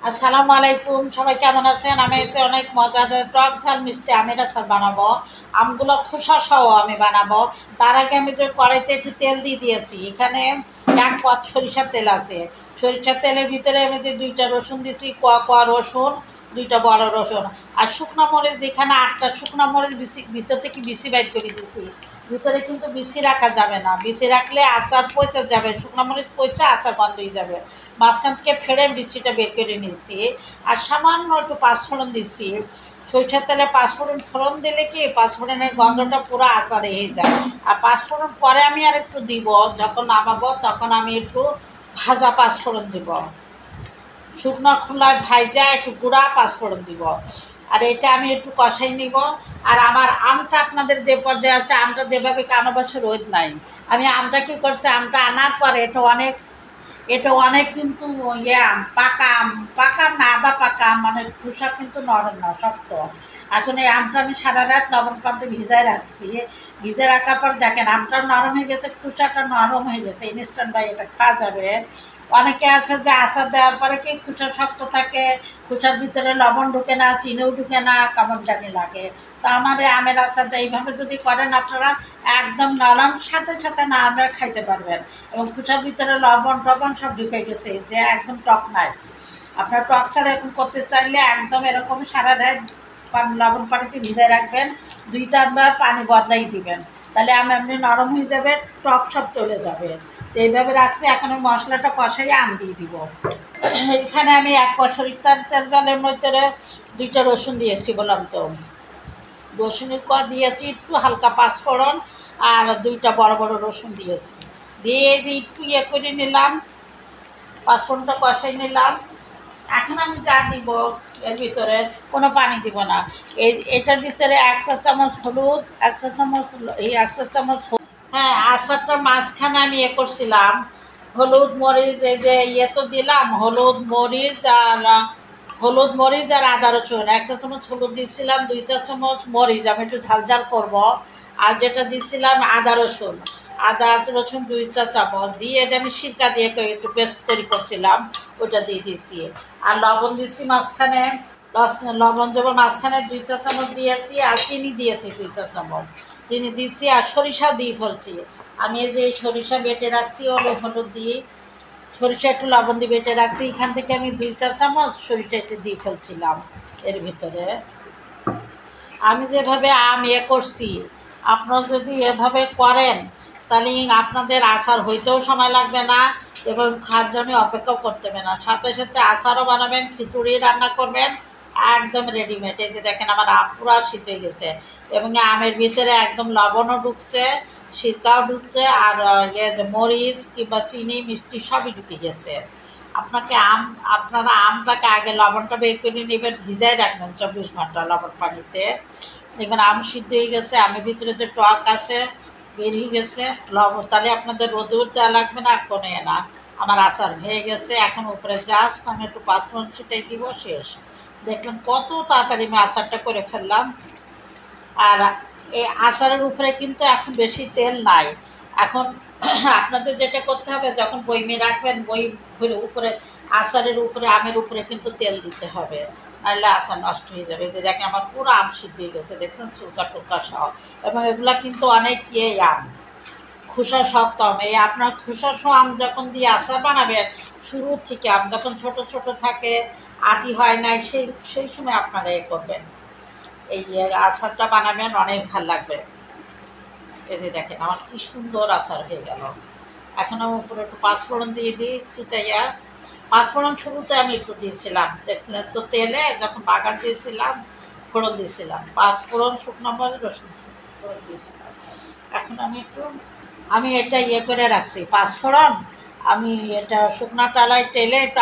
আসসালামু আলাইকুম, সবাই কেমন আছেন? আমি এসে অনেক মজাদার টক ঝাল মিষ্টি আমের আচার বানাবো। আমগুলো খোসা সহ আমি বানাবো। তার আগে আমি যে কড়াইতে একটু তেল দিয়ে দিয়েছি, এখানে এক পদ সরিষার তেল আছে। সরিষার তেলের ভিতরে আমি যে দুইটা রসুন দিয়েছি, কোয়া কোয়া রসুন, দুইটা বড় রসুন। আর শুকনো মরিচ যেখানে 8টা শুকনো মরিচ ভিতর থেকে বিচি বাইর করে দিয়েছি। ভিতরে কিন্তু বিচি রাখা যাবে না, বিচি রাখলে আচার পচে যাবে, শুকনো মরিচ পচে আচার বন্ধ হয়ে যাবে। মাঝখান থেকে ফেড়ে বিচিটা বের করে নিচ্ছি। আর সামান্য একটু পাঁচফোড়ন দিচ্ছি। সরিষার তেলে পাঁচফোড়ন ফোড়ন দিলে কি পাঁচফোড়নের গন্ধটা পুরো আচারে হয়ে যায়। আর পাঁচফোড়ন পরে আমি আর একটু দিব, যখন নামাবো তখন আমি একটু ভাজা পাঁচফোড়ন দিব। শুকনো খোলায় ভাইজা একটু গুঁড়া পাঁচফোড়ন দিব। আর এটা আমি একটু কষাই নিব। আর আমার আমটা আপনাদের যে পর্যায়ে আছে, আমটা যেভাবে কানো বছর রোদ নাই, আমি আমটা কী করছি, আমটা আনার পরে এটা অনেক কিন্তু ইয়ে আম, পাকা আম না, আদা পাকা আম, মানে খোসা কিন্তু নরম না, শক্ত। এখন এই আমটা আমি সারা রাত লবণ পানিতে ভিজায় রাখছি। ভিজে রাখার পর দেখেন আমটা নরম হয়ে গেছে, খোসাটা নরম হয়ে গেছে, ইনস্ট্যান্ট ভাই এটা খাওয়া যাবে। অনেকে আছে যে আচার দেওয়ার পরে কি খোসা শক্ত থাকে, খোসার ভিতরে লবণ ঢুকে না, চিনিও ঢুকে না, কেমন জানি লাগে। তো আমার এই আমের আচারটা এইভাবে যদি করেন আপনারা, একদম নরম, সাথে সাথে না আপনারা খাইতে পারবেন। এবং খোসার ভিতরে লবণ টবণ সব ঢুকে গেছে, যে একদম টক নাই। আপনার টক ছাড়া এখন করতে চাইলে একদম এরকম সারা রাত লবণ পানিতে ভিজাই রাখবেন, 2 বার পানি বদলাই দিবেন, তাহলে আম এমনি নরম হয়ে যাবে, টক সব চলে যাবে। তো এইভাবে রাখছি। এখন ওই মশলাটা কষাই আম দিয়ে দিব। এখানে আমি 1 বছর তেলের মধ্যে 2টা রসুন দিয়েছি বললাম তো, রসুনের কোয়া দিয়েছি, একটু হালকা পাঁচফোড়ন, আর 2টা বড় বড় রসুন দিয়েছি। দিয়ে যে একটু ইয়ে করে নিলাম, পাঁচফোড়নটা কষাই নিলাম। এখন আমি যা দিব, এর ভিতরে কোনো পানি দিব না। এটার ভিতরে 1 চা চামচ হলুদ, 1 চা চামচ, এই 1 চা চামচ, হ্যাঁ, আচারটার মাঝখানে আমি করছিলাম হলুদ মরিচ, এই যে তো দিলাম হলুদ মরিচ আর আদা রসুন। 1 চা চামচ হলুদ দিচ্ছিলাম, 2 চা চামচ মরিচ, আমি একটু ঝাল ঝাল করবো। আর যেটা দিচ্ছিলাম আদা রসুন, আদা রসুন 2 চা চামচ দিয়ে এটা আমি সিরকা দিয়ে একটু পেস্ট করছিলাম, ওটা দিয়ে দিচ্ছি। আর লবণ দিচ্ছি মাঝখানে, লবণ যখন মাঝখানে 2 চা চামচ দিয়েছি, আর চিনি দিয়েছি 2 চা চামচ, চিনি দিচ্ছি। আর সরিষাও দিয়ে ফেলছি। আমি এই যে সরিষা বেটে রাখছি হলুদ দিয়ে, সরিষা একটু লবণ দিয়ে বেটে রাখছি, এখান থেকে আমি 2 চা চামচ সরিষা একটু দিয়ে ফেলছিলাম এর ভিতরে। আমি যেভাবে আম করছি, আপনারা যদি এভাবে করেন, তাহলে আপনাদের আচার হইতেও সময় লাগবে না, এবং খাওয়ার জন্য অপেক্ষাও করতে হবে না। সাথে সাথে আচারও বানাবেন, খিচুড়ি রান্না করবেন, একদম রেডিমেড। এই যে দেখেন আমার আম পুরো শীত হয়ে গেছে, এবং আমের ভিতরে একদম লবণও ঢুকছে, সিরকাও ঢুকছে, আর যে মরিচ কিংবা চিনি মিষ্টি সবই ঢুকে গেছে। আপনারা আমটাকে আগে লবণটা বের করে নেবেন, ভিজাই রাখবেন 24 ঘন্টা লবণ পানিতে। দেখবেন আম সিদ্ধ হয়ে গেছে, আমের ভিতরে যে টক আছে বেরিয়ে গেছে লবণ, তাহলে আপনাদের রোদেও দেওয়া লাগবে না, আর কোনো না। আমার আচার হয়ে গেছে। এখন উপরে জাস্ট আমি একটু পাঁচফোড়ন ছিটাই দিব, শেষ। দেখলাম কত তাড়াতাড়ি আমি আচারটা করে ফেললাম। আর এই আচারের উপরে কিন্তু এখন বেশি তেল নাই। এখন আপনাদের যেটা করতে হবে, যখন বইমে রাখবেন, উপরে আচারের উপরে, আমের উপরে কিন্তু তেল দিতে হবে, নাহলে আচার নষ্ট হয়ে যাবে। যে দেখেন আমার পুরো আম সিদ্ধ হয়ে গেছে, দেখছেন, চুলকা টুলকা সহ। এবং এগুলা কিন্তু অনেক আম, খোসা শক্ত আম। এই আপনার খোসা সহ আম যখন দিয়ে আচার বানাবেন, শুরুর থেকে আম যখন ছোট ছোট থাকে, আটি হয় নাই, সেই সময় আপনারা করবেন, এই আচারটা বানাবেন, অনেক ভালো লাগবে। এই যে দেখেন আমার কি সুন্দর আচার হয়ে গেল। এখন আমি উপরে একটু পাঁচফোড়ন দিয়ে দিই ছিটাইয়া। পাঁচফোড়ন শুরুতে আমি একটু দিয়েছিলাম, দেখছিলেন তো, তেলে যখন বাগার দিয়েছিলাম ফোড়ন দিয়েছিলাম, পাঁচফোড়ন, শুকনো মরিচ, রসুন ফোড়ন দিয়েছিলাম। এখন আমি এটা করে রাখছি পাঁচফোড়ন, আমি এটা শুকনো টালায় তেলে একটু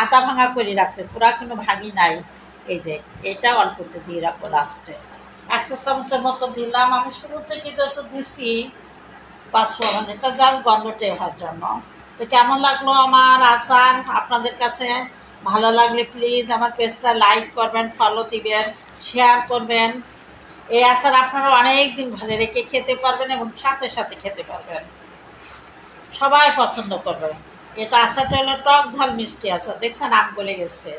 আদা ভাঙা করে রাখছি, পুরা কিন্তু ভাঙি নাই। এই যে এটা অল্প একটু দিয়ে রাখবো লাস্টে, 1 চা চামচের মতো দিলাম। আমি শুরু থেকে যত দিছি পাঁচফোড়ন, এটা জাস্ট গন্ধটে হওয়ার জন্য। তো কেমন লাগলো আমার আচার আপনাদের কাছে? ভালো লাগলে প্লিজ আমার পেজটা লাইক করবেন, ফলো দিবেন, শেয়ার করবেন। এই আচার আপনারা অনেক দিন ভালো রেখে খেতে পারবেন, এবং সাথে সাথে খেতে পারবেন, সবাই পছন্দ করবে। এটা আচারটা হলো টক ঝাল মিষ্টি আচার। দেখছেন আম গলে গেছে,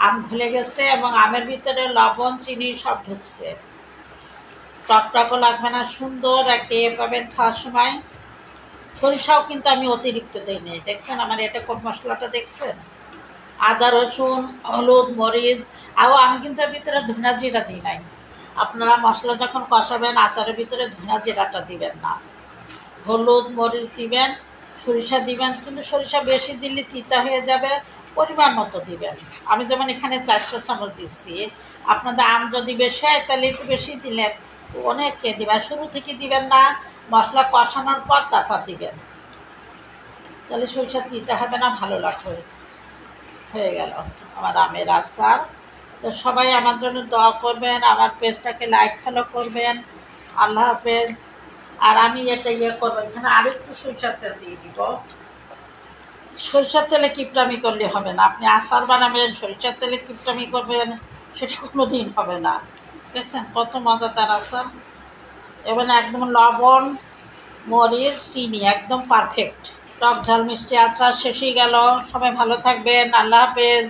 আম গলে গেছে এবং আমের ভিতরে লবণ চিনি সব ঢুকছে। টকটকও লাগবে না, সুন্দর একটা পাবেন খাওয়ার সময়। সরিষাও কিন্তু আমি অতিরিক্ত দিই নি, দেখছেন আমার এটা কোন মশলাটা দেখছেন, আদা রসুন হলুদ মরিচ। আমি কিন্তু এর ভিতরে ধনা জিরা দিই নাই। আপনারা মশলা যখন কষাবেন আচারের ভিতরে ধনা জিরাটা দিবেন না, হলুদ মরিচ দিবেন, সরিষা দিবেন, কিন্তু সরিষা বেশি দিলে তিতা হয়ে যাবে, পরিমাণ মতো দিবেন। আমি যেমন এখানে 4 চা চামচ দিচ্ছি, আপনাদের আম যদি বেশি হয় তাহলে একটু বেশি দিলেন, অনেককে দিবেন, শুরু থেকে দিবেন না, মশলা কষানোর পর তারপর দিবেন, তাহলে সরিষা তিতা হবে না, ভালো লাগবে। হয়ে গেল আমার আমের আচার। তো সবাই আমার জন্য দোয়া করবেন, আমার পেজটাকে লাইক ফলো করবেন। আল্লাহ হাফেজ। আর আমি এটা করবো, এখানে আরেকটু সরিষার তেল দিয়ে দিব। সরিষার তেলে কিপটামি করলে হবে না, আপনি আচার বানাবেন সরিষার তেলে কিপটামি করবেন, সেটা কোনো দিন হবে না। দেখছেন কত মজাদার আচার, এবং একদম লবণ মরিচ চিনি একদম পারফেক্ট। টক ঝাল মিষ্টি আচার শেষ হয়ে গেল। সবাই ভালো থাকবেন, আল্লাহ হাফেজ।